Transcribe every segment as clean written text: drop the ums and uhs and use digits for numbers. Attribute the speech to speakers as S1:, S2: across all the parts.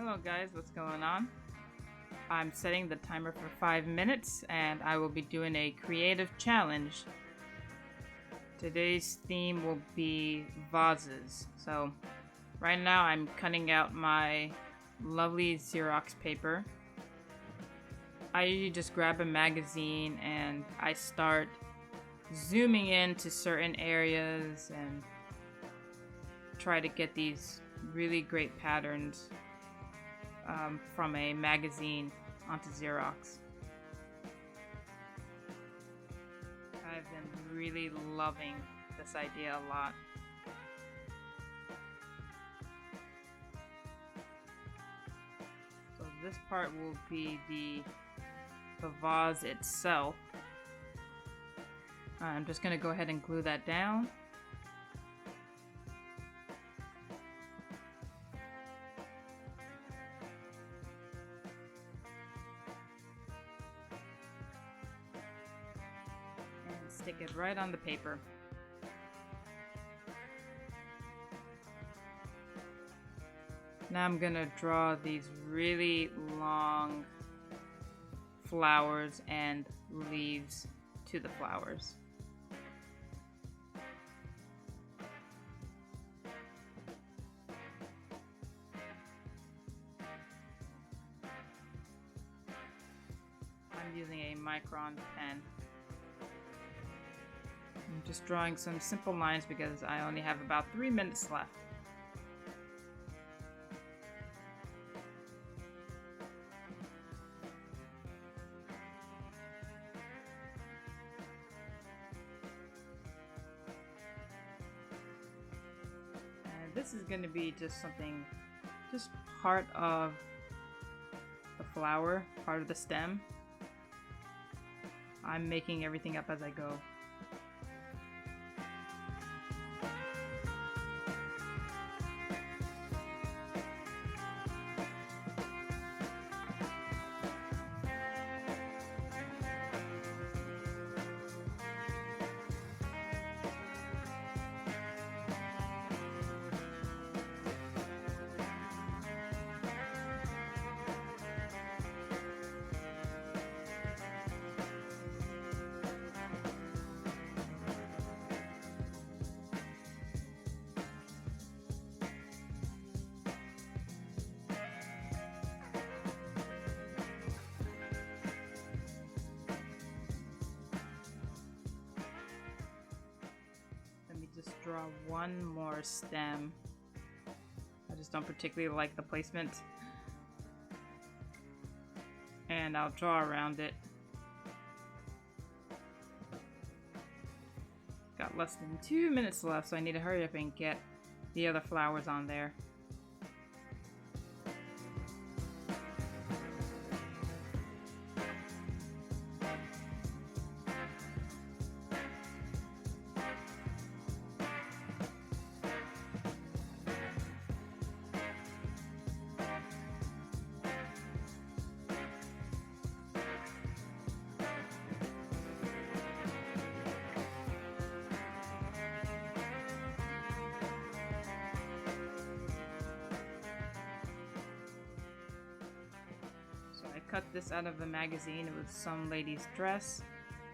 S1: Hello guys, what's going on? I'm setting the timer for 5 minutes and I will be doing a creative challenge. Today's theme will be vases. So right now I'm cutting out my lovely Xerox paper. I usually just grab a magazine and I start zooming into certain areas and try to get these really great patterns from a magazine onto Xerox. I've been really loving this idea a lot. So this part will be the vase itself. I'm just going to go ahead and glue that down. Stick it right on the paper. Now I'm gonna draw these really long flowers and leaves to the flowers. I'm using a micron pen. I'm just drawing some simple lines because I only have about 3 minutes left. And this is going to be just something, just part of the flower, part of the stem. I'm making everything up as I go. Just draw one more stem. I just don't particularly like the placement. And I'll draw around it. Got less than 2 minutes left, so I need to hurry up and get the other flowers on there. Cut this out of a magazine. It was some lady's dress.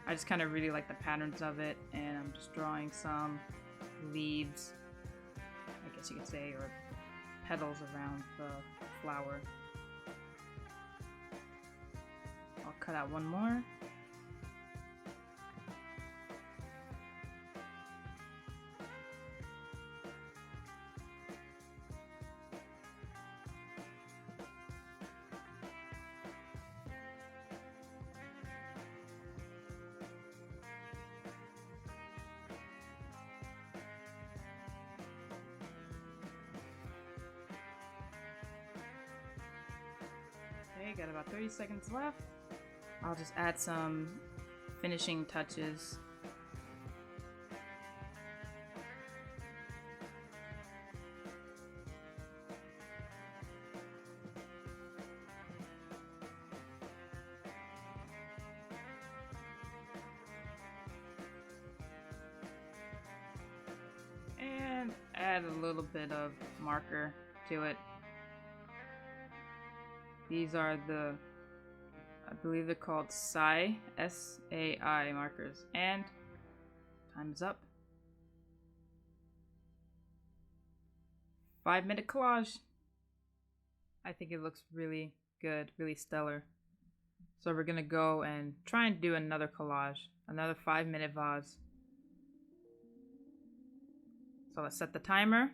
S1: I just kind of really like the patterns of it, and I'm just drawing some leaves, I guess you could say, or petals around the flower. I'll cut out one more. Okay, got about 30 seconds left. I'll just add some finishing touches. And add a little bit of marker to it. These are the, I believe they're called Sai, S-A-I markers. And time's up. 5-minute collage. I think it looks really good, really stellar. So we're gonna go and try and do another collage, another 5-minute vase. So let's set the timer.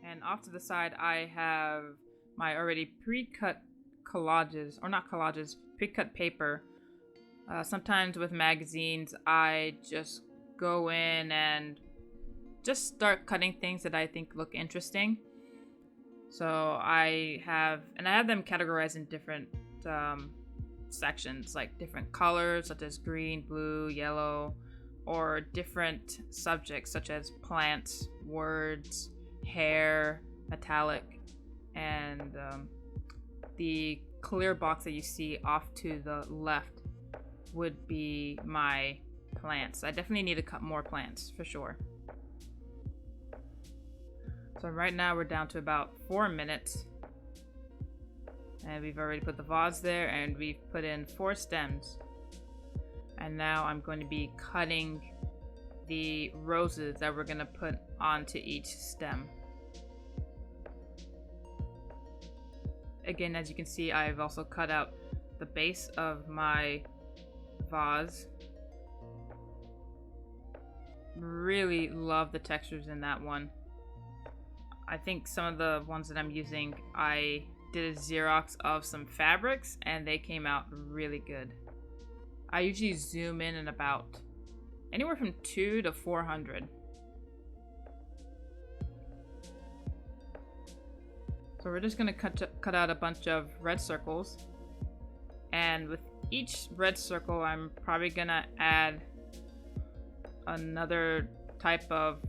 S1: And off to the side, I have my already pre-cut collages, or not collages, pre-cut paper. Sometimes with magazines, I just go in and just start cutting things that I think look interesting. So I have them categorized in different sections, like different colors such as green, blue, yellow, or different subjects such as plants, words, hair, metallic, and the clear box that you see off to the left would be my plants. I definitely need to cut more plants for sure. So right now we're down to about 4 minutes. And we've already put the vase there, and we've put in 4 stems. And now I'm going to be cutting the roses that we're going to put onto each stem. Again, as you can see, I've also cut out the base of my vase. Really love the textures in that one. I think some of the ones that I'm using, I did a Xerox of some fabrics and they came out really good. I usually zoom in about anywhere from 200 to 400. So we're just gonna cut out a bunch of red circles, and with each red circle I'm probably gonna add another type of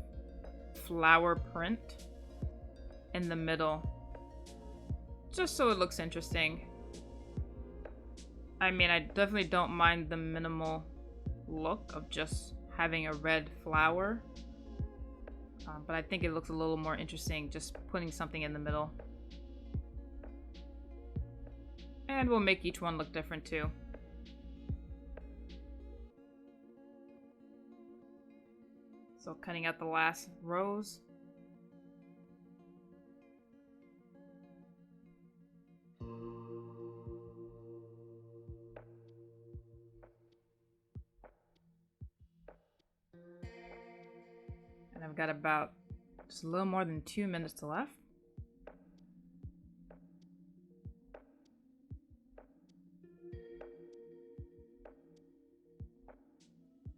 S1: flower print in the middle, just so it looks interesting. I mean, I definitely don't mind the minimal look of just having a red flower, but I think it looks a little more interesting just putting something in the middle. And we'll make each one look different too. So cutting out the last rows. And I've got about just a little more than 2 minutes left.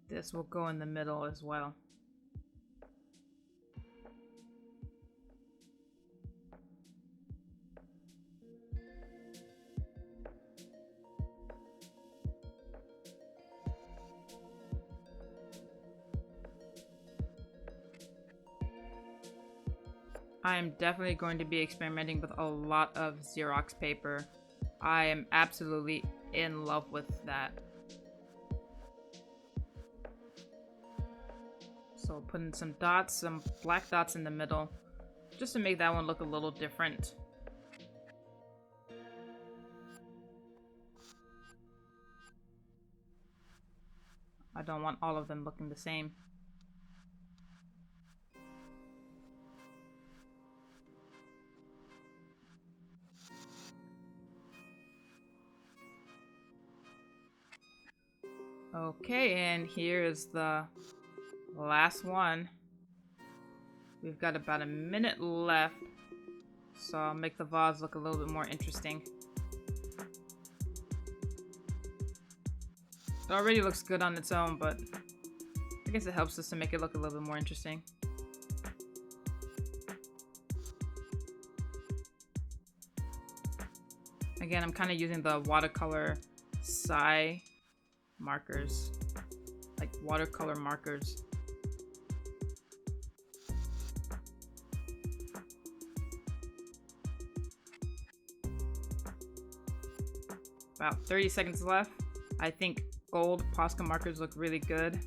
S1: This will go in the middle as well. I am definitely going to be experimenting with a lot of Xerox paper. I am absolutely in love with that. So putting some dots, some black dots in the middle, just to make that one look a little different. I don't want all of them looking the same. Okay, and here is the last one. We've got about a minute left, so I'll make the vase look a little bit more interesting. It already looks good on its own, but I guess it helps us to make it look a little bit more interesting. Again, I'm kind of using the watercolor Sai markers, like watercolor markers. About 30 seconds left. I think gold Posca markers look really good.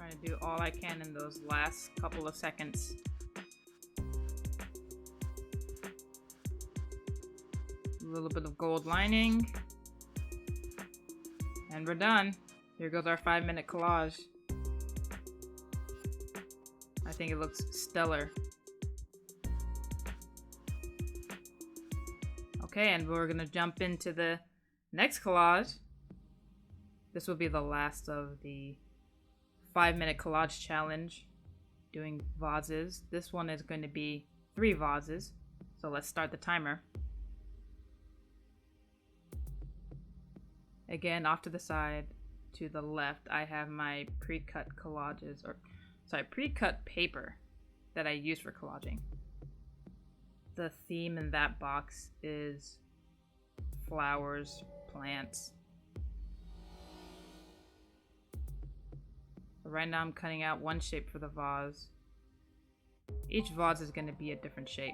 S1: Trying to do all I can in those last couple of seconds. A little bit of gold lining. And we're done. Here goes our 5-minute collage. I think it looks stellar. Okay, and we're gonna jump into the next collage. This will be the last of the 5-minute collage challenge, doing vases. This one is going to be 3 vases. So let's start the timer. Again, off to the side, to the left, I have my pre-cut collages, or sorry, pre-cut paper that I use for collaging. The theme in that box is flowers, plants. So right now I'm cutting out one shape for the vase. Each vase is going to be a different shape.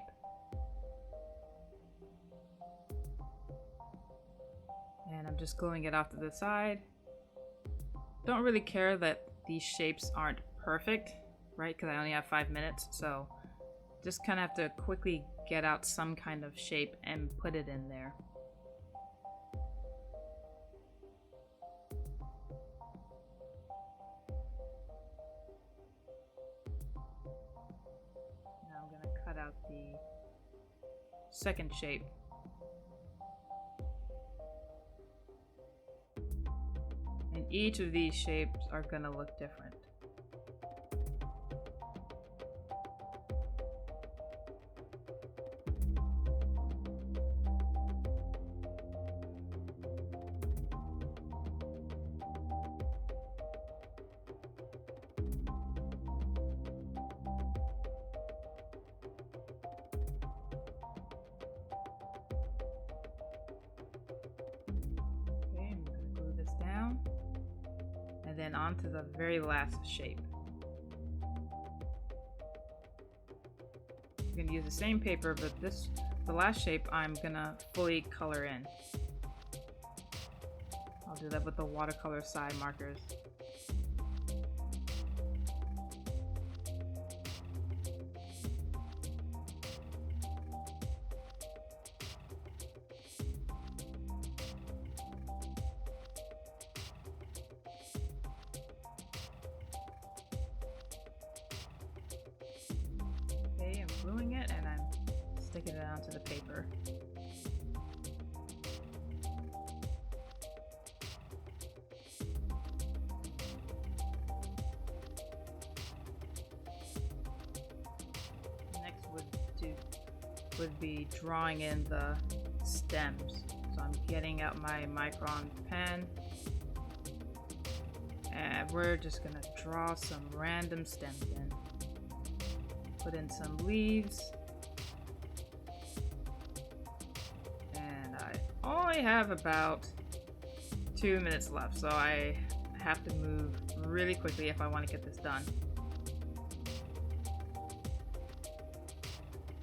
S1: And I'm just gluing it off to the side. Don't really care that these shapes aren't perfect, right? Because I only have 5 minutes, so just kind of have to quickly get out some kind of shape and put it in there. Now I'm going to cut out the second shape. And each of these shapes are going to look different. And then on to the very last shape. I'm gonna use the same paper, but the last shape I'm gonna fully color in. I'll do that with the watercolor side markers. I'm gluing it and I'm sticking it onto the paper. Next would be drawing in the stems. So I'm getting out my micron pen and we're just gonna draw some random stems in. Put in some leaves. And I only have about 2 minutes left, so I have to move really quickly if I want to get this done.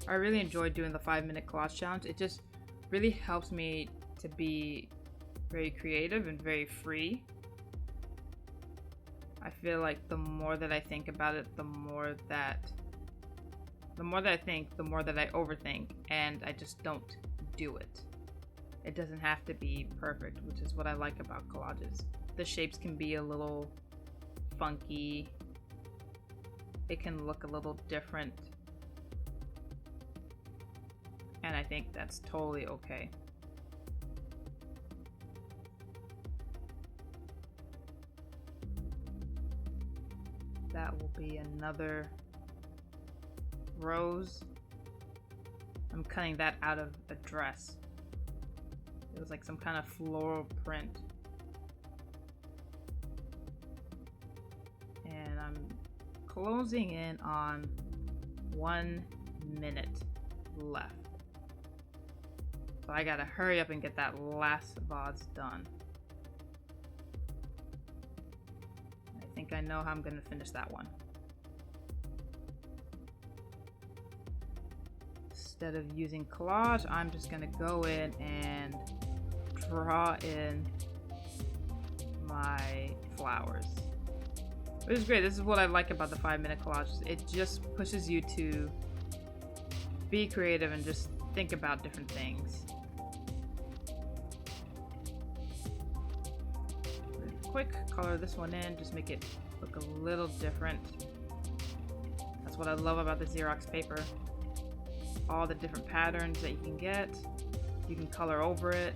S1: I really enjoyed doing the 5-minute collage challenge. It just really helps me to be very creative and very free. I feel like the more that I think about it, the more that I think, the more that I overthink, and I just don't do it. It doesn't have to be perfect, which is what I like about collages. The shapes can be a little funky. It can look a little different. And I think that's totally okay. That will be another rose. I'm cutting that out of a dress. It was like some kind of floral print. And I'm closing in on 1 minute left. So I gotta hurry up and get that last vase done. I think I know how I'm gonna finish that one. Instead of using collage, I'm just gonna go in and draw in my flowers. Which is great. This is what I like about the 5-minute collages. It just pushes you to be creative and just think about different things. Quick color this one in, just make it look a little different. That's what I love about the Xerox paper. All the different patterns that you can get. You can color over it.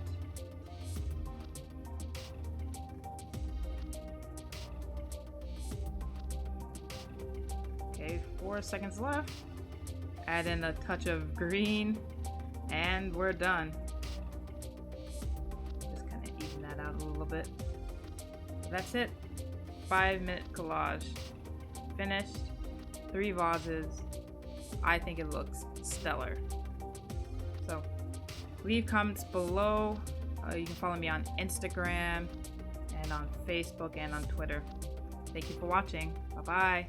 S1: Okay, 4 seconds left. Add in a touch of green, and we're done. Just kind of even that out a little bit. That's it. 5-minute collage. Finished. 3 vases. I think it looks stellar. So, leave comments below. You can follow me on Instagram and on Facebook and on Twitter. Thank you for watching. Bye-bye.